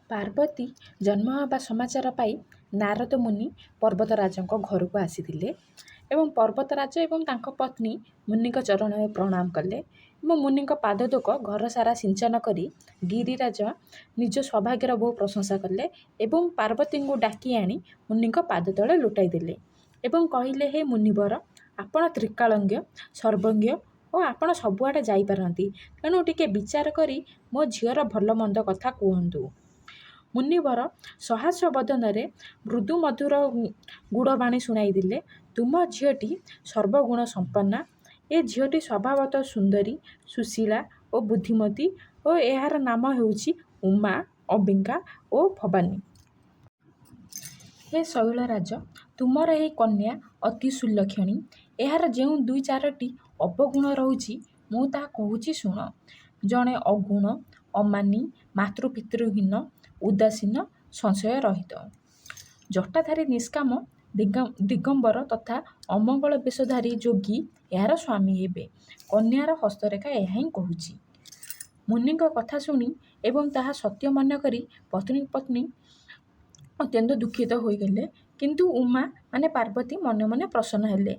ପାର୍ବତୀ ଜନ୍ମ ହେବା ସମାଚାର ପାଇ ନାରଦ ମୁନି ପର୍ବତରାଜଙ୍କ ଘରକୁ ଆସିଥିଲେ ଏବଂ ପର୍ବତରାଜ ଏବଂ ତାଙ୍କ ପତ୍ନୀ ମୁନିଙ୍କ ଚରଣରେ ପ୍ରଣାମ କଲେ ଏବଂ ମୁନିଙ୍କ ପାଦତକ ଘର ସାରା ସିଞ୍ଚନ କରି ଗିରିରାଜ ନିଜ ସୌଭାଗ୍ୟର ବହୁ ପ୍ରଶଂସା କଲେ ଏବଂ ପାର୍ବତୀଙ୍କୁ ଡାକି ଆଣି ମୁନିଙ୍କ ପାଦ ତଳେ ଲୁଟାଇ ଦେଲେ ଏବଂ କହିଲେ, ହେ ମୁନିବର, ଆପଣ ତ୍ରିକାଳଜ୍ଞ ସର୍ବଜ୍ଞ ଓ ଆପଣ ସବୁଆଡ଼େ ଯାଇପାରନ୍ତି, ତେଣୁ ଟିକେ ବିଚାର କରି ମୋ ଝିଅର ଭଲ ମନ୍ଦ କଥା କୁହନ୍ତୁ। ମୁନିବର ସହାସ ବଦନରେ ମୃଦୁ ମଧୁର ଗୁଡ଼ବାଣୀ ଶୁଣାଇଦେଲେ, ତୁମ ଝିଅଟି ସର୍ବଗୁଣ ସମ୍ପନ୍ନା। ଏ ଝିଅଟି ସ୍ୱଭାବତଃ ସୁନ୍ଦରୀ, ସୁଶୀଳା ଓ ବୁଦ୍ଧିମତୀ ଓ ଏହାର ନାମ ହେଉଛି ଉମା, ଅମ୍ବିକା ଓ ଭବାନୀ। ହେ ଶୈଳରାଜ, ତୁମର ଏହି କନ୍ୟା ଅତି ସୁଲକ୍ଷଣୀ। ଏହାର ଯେଉଁ 2-4ଟି ଅବଗୁଣ ରହିଛି ମୁଁ ତାହା କହୁଛି ଶୁଣ। ଜଣେ ଅଗୁଣ, ଅମାନି, ମାତୃପିତୃହୀନ, ଉଦାସୀନ, ସଂଶୟ ରହିତ, ଜଟାଧାରୀ, ନିଷ୍କାମ, ଦିଗମ୍ବର ତଥା ଅମଙ୍ଗଳ ବେଶଧାରୀ ଯୋଗୀ ଏହାର ସ୍ୱାମୀ ହେବେ। କନ୍ୟାର ହସ୍ତରେଖା ଏହା ହିଁ କହୁଛି। ମୁନିଙ୍କ କଥା ଶୁଣି ଏବଂ ତାହା ସତ୍ୟ ମନେକରି ପତ୍ନୀ ଅତ୍ୟନ୍ତ ଦୁଃଖିତ ହୋଇଗଲେ, କିନ୍ତୁ ଉମା ମାନେ ପାର୍ବତୀ ମନେ ମନେ ପ୍ରସନ୍ନ ହେଲେ।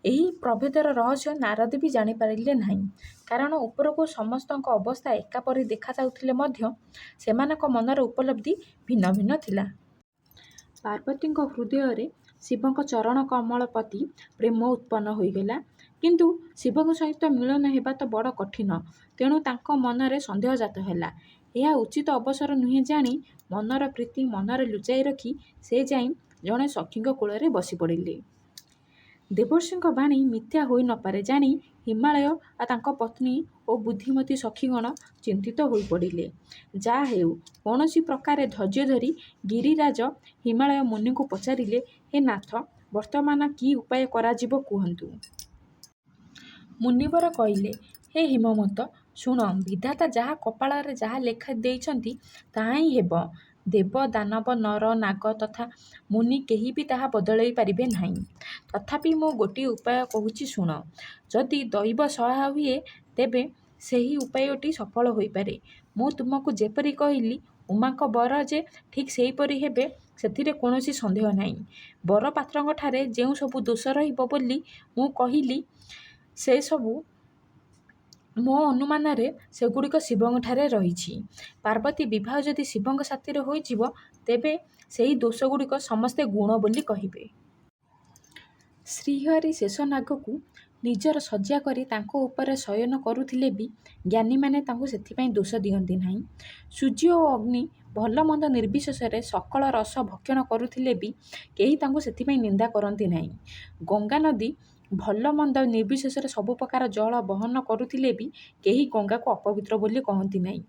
ଏହି ପ୍ରଭେଦର ରହସ୍ୟ ନାରଦ ବି ଜାଣିପାରିଲେ ନାହିଁ, କାରଣ ଉପରକୁ ସମସ୍ତଙ୍କ ଅବସ୍ଥା ଏକାପରି ଦେଖାଯାଉଥିଲେ ମଧ୍ୟ ସେମାନଙ୍କ ମନର ଉପଲବ୍ଧି ଭିନ୍ନ ଭିନ୍ନ ଥିଲା। ପାର୍ବତୀଙ୍କ ହୃଦୟରେ ଶିବଙ୍କ ଚରଣ କମଳ ପ୍ରତି ପ୍ରେମ ଉତ୍ପନ୍ନ ହୋଇଗଲା, କିନ୍ତୁ ଶିବଙ୍କ ସହିତ ମିଳନ ହେବା ତ ବଡ଼ କଠିନ, ତେଣୁ ତାଙ୍କ ମନରେ ସନ୍ଦେହ ଜାତ ହେଲା। ଏହା ଉଚିତ ଅବସର ନୁହେଁ ଜାଣି ମନର ପ୍ରୀତି ମନରେ ଲୁଚାଇ ରଖି ସେ ଯାଇ ଜଣେ ସଖୀଙ୍କ କୋଳରେ ବସିପଡ଼ିଲେ। ଦେବର୍ଷିଙ୍କ ବାଣୀ ମିଥ୍ୟା ହୋଇ ନପାରେ ଜାଣି ହିମାଳୟ ତାଙ୍କ ପତ୍ନୀ ଓ ବୁଦ୍ଧିମତୀ ସଖୀଗଣ ଚିନ୍ତିତ ହୋଇପଡ଼ିଲେ। ଯାହା ହେଉ, କୌଣସି ପ୍ରକାରେ ଧୈର୍ଯ୍ୟ ଧରି ଗିରିରାଜ ହିମାଳୟ ମୁନିଙ୍କୁ ପଚାରିଲେ, ହେ ନାଥ, ବର୍ତ୍ତମାନ କି ଉପାୟ କରାଯିବ କୁହନ୍ତୁ। ମୁନିବର କହିଲେ, ହେ ହିମବନ୍ତ, ଶୁଣ, ବିଧାତା ଯାହା କପାଳରେ ଯାହା ଲେଖା ଦେଇଛନ୍ତି ତାହା ହିଁ ହେବ। ଦେବ, ଦାନବ, ନର, ନାଗ ତଥା ମୁନି କେହି ବି ତାହା ବଦଳାଇ ପାରିବେ ନାହିଁ। ତଥାପି ମୁଁ ଗୋଟିଏ ଉପାୟ କହୁଛି ଶୁଣ। ଯଦି ଦୈବ ସହାୟ ହୁଏ ତେବେ ସେହି ଉପାୟଟି ସଫଳ ହୋଇପାରେ। ମୁଁ ତୁମକୁ ଯେପରି କହିଲି, ଉମାଙ୍କ ବର ଯେ ଠିକ୍ ସେହିପରି ହେବେ ସେଥିରେ କୌଣସି ସନ୍ଦେହ ନାହିଁ। ବର ପାତ୍ରଙ୍କଠାରେ ଯେଉଁ ସବୁ ଦୋଷ ରହିବ ବୋଲି ମୁଁ କହିଲି, ସେସବୁ ମୋ ଅନୁମାନରେ ସେଗୁଡ଼ିକ ଶିବଙ୍କଠାରେ ରହିଛି। ପାର୍ବତୀ ବିବାହ ଯଦି ଶିବଙ୍କ ସାଥିରେ ହୋଇଯିବ ତେବେ ସେହି ଦୋଷଗୁଡ଼ିକ ସମସ୍ତେ ଗୁଣ ବୋଲି କହିବେ। ଶ୍ରୀହରି ଶେଷନାଗକୁ ନିଜର ଶଯ୍ୟା କରି ତାଙ୍କ ଉପରେ ଶୟନ କରୁଥିଲେ ବି ଜ୍ଞାନୀମାନେ ତାଙ୍କୁ ସେଥିପାଇଁ ଦୋଷ ଦିଅନ୍ତି ନାହିଁ। ସୂର୍ଯ୍ୟ ଓ ଅଗ୍ନି ଭଲ ମନ୍ଦ ନିର୍ବିଶେଷରେ ସକଳ ରସ ଭକ୍ଷଣ କରୁଥିଲେ ବି କେହି ତାଙ୍କୁ ସେଥିପାଇଁ ନିନ୍ଦା କରନ୍ତି ନାହିଁ। ଗଙ୍ଗା ନଦୀ ଭଲ ମନ୍ଦ ନିର୍ବିଶେଷରେ ସବୁ ପ୍ରକାର ଜଳ ବହନ କରୁଥିଲେ ବି କେହି ଗଙ୍ଗାକୁ ଅପବିତ୍ର ବୋଲି କହନ୍ତି ନାହିଁ।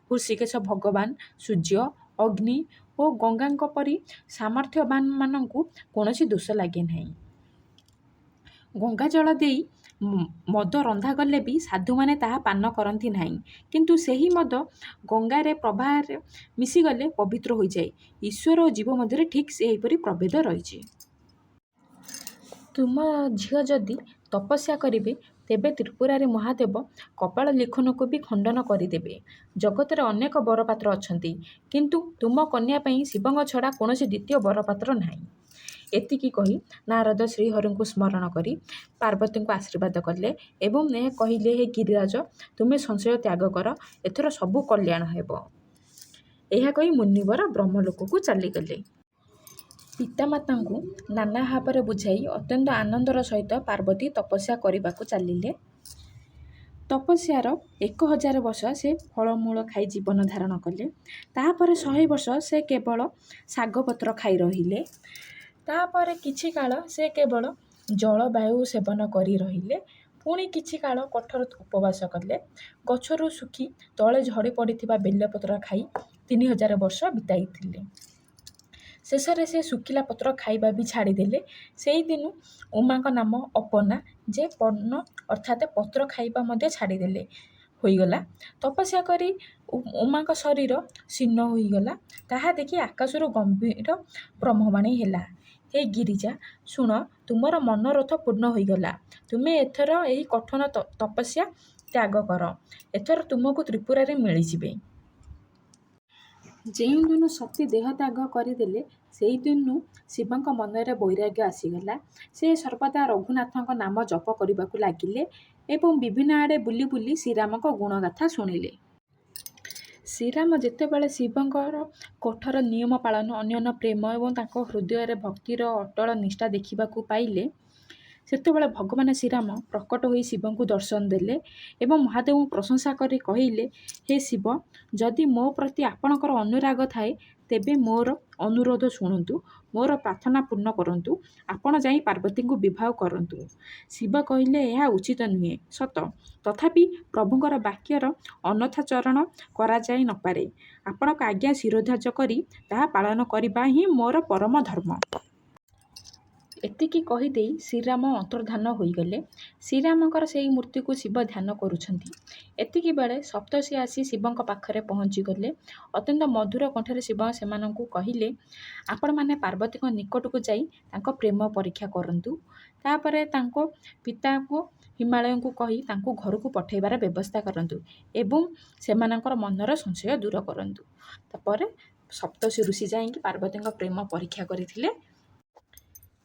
ହୃଷିକେଶ ଭଗବାନ, ସୂର୍ଯ୍ୟ, ଅଗ୍ନି ଓ ଗଙ୍ଗାଙ୍କ ପରି ସାମର୍ଥ୍ୟବାନମାନଙ୍କୁ କୌଣସି ଦୋଷ ଲାଗେ ନାହିଁ। ଗଙ୍ଗା ଜଳ ଦେଇ ମଦ ରନ୍ଧାଗଲେ ବି ସାଧୁମାନେ ତାହା ପାନ କରନ୍ତି ନାହିଁ, କିନ୍ତୁ ସେହି ମଦ ଗଙ୍ଗାରେ ପ୍ରବାହରେ ମିଶିଗଲେ ପବିତ୍ର ହୋଇଯାଏ। ଈଶ୍ୱର ଓ ଜୀବ ମଧ୍ୟରେ ଠିକ୍ ସେହିପରି ପ୍ରଭେଦ ରହିଛି। ତୁମ ଝିଅ ଯଦି ତପସ୍ୟା କରିବେ ତେବେ ତ୍ରିପୁରାରୀ ମହାଦେବ କପାଳ ଲିଖନକୁ ବି ଖଣ୍ଡନ କରିଦେବେ। ଜଗତରେ ଅନେକ ବରପାତ୍ର ଅଛନ୍ତି, କିନ୍ତୁ ତୁମ କନ୍ୟା ପାଇଁ ଶିବଙ୍କ ଛଡ଼ା କୌଣସି ଦ୍ୱିତୀୟ ବରପାତ୍ର ନାହିଁ। ଏତିକି କହି ନାରଦ ଶ୍ରୀହରିଙ୍କୁ ସ୍ମରଣ କରି ପାର୍ବତୀଙ୍କୁ ଆଶୀର୍ବାଦ କଲେ ଏବଂ ଏହା କହିଲେ, ହେ ଗିରିରାଜ, ତୁମେ ସଂଶୟ ତ୍ୟାଗ କର, ଏଥର ସବୁ କଲ୍ୟାଣ ହେବ। ଏହା କହି ମୁନିବର ବ୍ରହ୍ମଲୋକକୁ ଚାଲିଗଲେ। ପିତାମାତାଙ୍କୁ ନାନା ଭାବରେ ବୁଝାଇ ଅତ୍ୟନ୍ତ ଆନନ୍ଦର ସହିତ ପାର୍ବତୀ ତପସ୍ୟା କରିବାକୁ ଚାଲିଲେ। ତପସ୍ୟାର 1000 ବର୍ଷ ସେ ଫଳମୂଳ ଖାଇ ଜୀବନ ଧାରଣ କଲେ। ତାହାପରେ 100 ବର୍ଷ ସେ କେବଳ ଶାଗପତ୍ର ଖାଇ ରହିଲେ। ତାହାପରେ କିଛି କାଳ ସେ କେବଳ ଜଳବାୟୁ ସେବନ କରି ରହିଲେ। ପୁଣି କିଛି କାଳ କଠୋର ଉପବାସ କଲେ। ଗଛରୁ ଶୁଖି ତଳେ ଝଡ଼ି ପଡ଼ିଥିବା ବେଲପତ୍ର ଖାଇ 3000 ବର୍ଷ ବିତାଇଥିଲେ। ଶେଷରେ ସେ ଶୁଖିଲା ପତ୍ର ଖାଇବା ବି ଛାଡ଼ିଦେଲେ। ସେହିଦିନୁ ଉମାଙ୍କ ନାମ ଅପର୍ଣ୍ଣା, ଯେ ପର୍ଣ୍ଣ ଅର୍ଥାତ୍ ପତ୍ର ଖାଇବା ମଧ୍ୟ ଛାଡ଼ିଦେଲେ ହୋଇଗଲା। ତପସ୍ୟା କରି ଉମାଙ୍କ ଶରୀର ଶୀର୍ଣ୍ଣ ହୋଇଗଲା। ତାହା ଦେଖି ଆକାଶରୁ ଗମ୍ଭୀର ବ୍ରହ୍ମବାଣୀ ହେଲା, ହେ ଗିରିଜା, ଶୁଣ, ତୁମର ମନୋରଥ ପୂର୍ଣ୍ଣ ହୋଇଗଲା। ତୁମେ ଏଥର ଏହି କଠୋର ତପସ୍ୟା ତ୍ୟାଗ କର। ଏଥର ତୁମକୁ ତ୍ରିପୁରାରେ ମିଳିଯିବେ। ଯେଉଁଦିନୁ ସତୀ ଦେହତ୍ୟାଗ କରିଦେଲେ ସେହିଦିନୁ ଶିବଙ୍କ ମନରେ ବୈରାଗ୍ୟ ଆସିଗଲା। ସେ ସର୍ବଦା ରଘୁନାଥଙ୍କ ନାମ ଜପ କରିବାକୁ ଲାଗିଲେ ଏବଂ ବିଭିନ୍ନ ଆଡ଼େ ବୁଲି ବୁଲି ଶ୍ରୀରାମଙ୍କ ଗୁଣଗାଥା ଶୁଣିଲେ। ଶ୍ରୀରାମ ଯେତେବେଳେ ଶିବଙ୍କର କଠୋର ନିୟମ ପାଳନ, ଅନନ୍ୟ ପ୍ରେମ ଏବଂ ତାଙ୍କ ହୃଦୟରେ ଭକ୍ତିର ଅଟଳ ନିଷ୍ଠା ଦେଖିବାକୁ ପାଇଲେ, ସେତେବେଳେ ଭଗବାନ ଶ୍ରୀରାମ ପ୍ରକଟ ହୋଇ ଶିବଙ୍କୁ ଦର୍ଶନ ଦେଲେ ଏବଂ ମହାଦେବଙ୍କୁ ପ୍ରଶଂସା କରି କହିଲେ, ହେ ଶିବ, ଯଦି ମୋ ପ୍ରତି ଆପଣଙ୍କର ଅନୁରାଗ ଥାଏ ତେବେ ମୋର ଅନୁରୋଧ ଶୁଣନ୍ତୁ, ମୋର ପ୍ରାର୍ଥନା ପୂର୍ଣ୍ଣ କରନ୍ତୁ, ଆପଣ ଯାଇ ପାର୍ବତୀଙ୍କୁ ବିବାହ କରନ୍ତୁ। ଶିବ କହିଲେ, ଏହା ଉଚିତ ନୁହେଁ ସତ, ତଥାପି ପ୍ରଭୁଙ୍କର ବାକ୍ୟର ଅନଥାଚରଣ କରାଯାଇ ନପାରେ। ଆପଣଙ୍କ ଆଜ୍ଞା ଶିରୋଧାର୍ଯ୍ୟ କରି ତାହା ପାଳନ କରିବା ହିଁ ମୋର ପରମ ଧର୍ମ। ଏତିକି କହିଦେଇ ଶ୍ରୀରାମ ଅନ୍ତର୍ଦ୍ଧାନ ହୋଇଗଲେ। ଶ୍ରୀରାମଙ୍କର ସେହି ମୂର୍ତ୍ତିକୁ ଶିବ ଧ୍ୟାନ କରୁଛନ୍ତି। ଏତିକିବେଳେ ସପ୍ତର୍ଷି ଆସି ଶିବଙ୍କ ପାଖରେ ପହଞ୍ଚିଗଲେ। ଅତ୍ୟନ୍ତ ମଧୁର କଣ୍ଠରେ ଶିବ ସେମାନଙ୍କୁ କହିଲେ, ଆପଣମାନେ ପାର୍ବତୀଙ୍କ ନିକଟକୁ ଯାଇ ତାଙ୍କ ପ୍ରେମ ପରୀକ୍ଷା କରନ୍ତୁ। ତାପରେ ତାଙ୍କ ପିତାଙ୍କୁ ହିମାଳୟଙ୍କୁ କହି ତାଙ୍କୁ ଘରକୁ ପଠାଇବାର ବ୍ୟବସ୍ଥା କରନ୍ତୁ ଏବଂ ସେମାନଙ୍କର ମନର ସଂଶୟ ଦୂର କରନ୍ତୁ। ତାପରେ ସପ୍ତର୍ଷି ଋଷି ଯାଇକି ପାର୍ବତୀଙ୍କ ପ୍ରେମ ପରୀକ୍ଷା କରିଥିଲେ।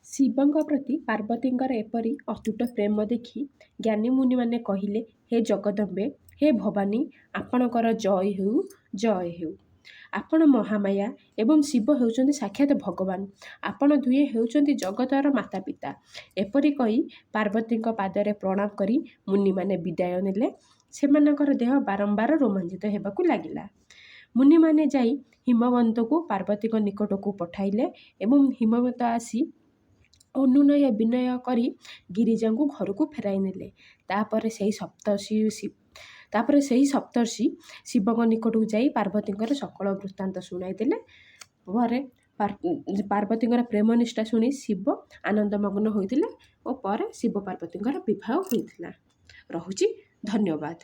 ଶିବଙ୍କ ପ୍ରତି ପାର୍ବତୀଙ୍କର ଏପରି ଅତୁଟ ପ୍ରେମ ଦେଖି ଜ୍ଞାନୀ ମୁନିମାନେ କହିଲେ, ହେ ଜଗଦମ୍ବେ, ହେ ଭବାନୀ, ଆପଣଙ୍କର ଜୟ ହେଉ, ଜୟ ହେଉ। ଆପଣ ମହାମାୟା ଏବଂ ଶିବ ହେଉଛନ୍ତି ସାକ୍ଷାତ ଭଗବାନ। ଆପଣ ଦୁହେଁ ହେଉଛନ୍ତି ଜଗତର ମାତା ପିତା। ଏପରି କହି ପାର୍ବତୀଙ୍କ ପାଦରେ ପ୍ରଣାମ କରି ମୁନିମାନେ ବିଦାୟ ନେଲେ। ସେମାନଙ୍କର ଦେହ ବାରମ୍ବାର ରୋମାଞ୍ଚିତ ହେବାକୁ ଲାଗିଲା। ମୁନିମାନେ ଯାଇ ହିମବନ୍ତକୁ ପାର୍ବତୀଙ୍କ ନିକଟକୁ ପଠାଇଲେ ଏବଂ ହିମବନ୍ତ ଆସି ଅନୁନୟ ବିନୟ କରି ଗିରିଜାଙ୍କୁ ଘରକୁ ଫେରାଇ ନେଲେ। ତାପରେ ସେହି ସପ୍ତର୍ଷି ଶିବଙ୍କ ନିକଟକୁ ଯାଇ ପାର୍ବତୀଙ୍କର ସକଳ ବୃତ୍ତାନ୍ତ ଶୁଣାଇ ଦେଲେ। ପରେ ପାର୍ବତୀଙ୍କର ପ୍ରେମ ନିଷ୍ଠା ଶୁଣି ଶିବ ଆନନ୍ଦମଗ୍ନ ହୋଇଥିଲେ ଓ ପରେ ଶିବ ପାର୍ବତୀଙ୍କର ବିବାହ ହୋଇଥିଲା। ରହୁଛି, ଧନ୍ୟବାଦ।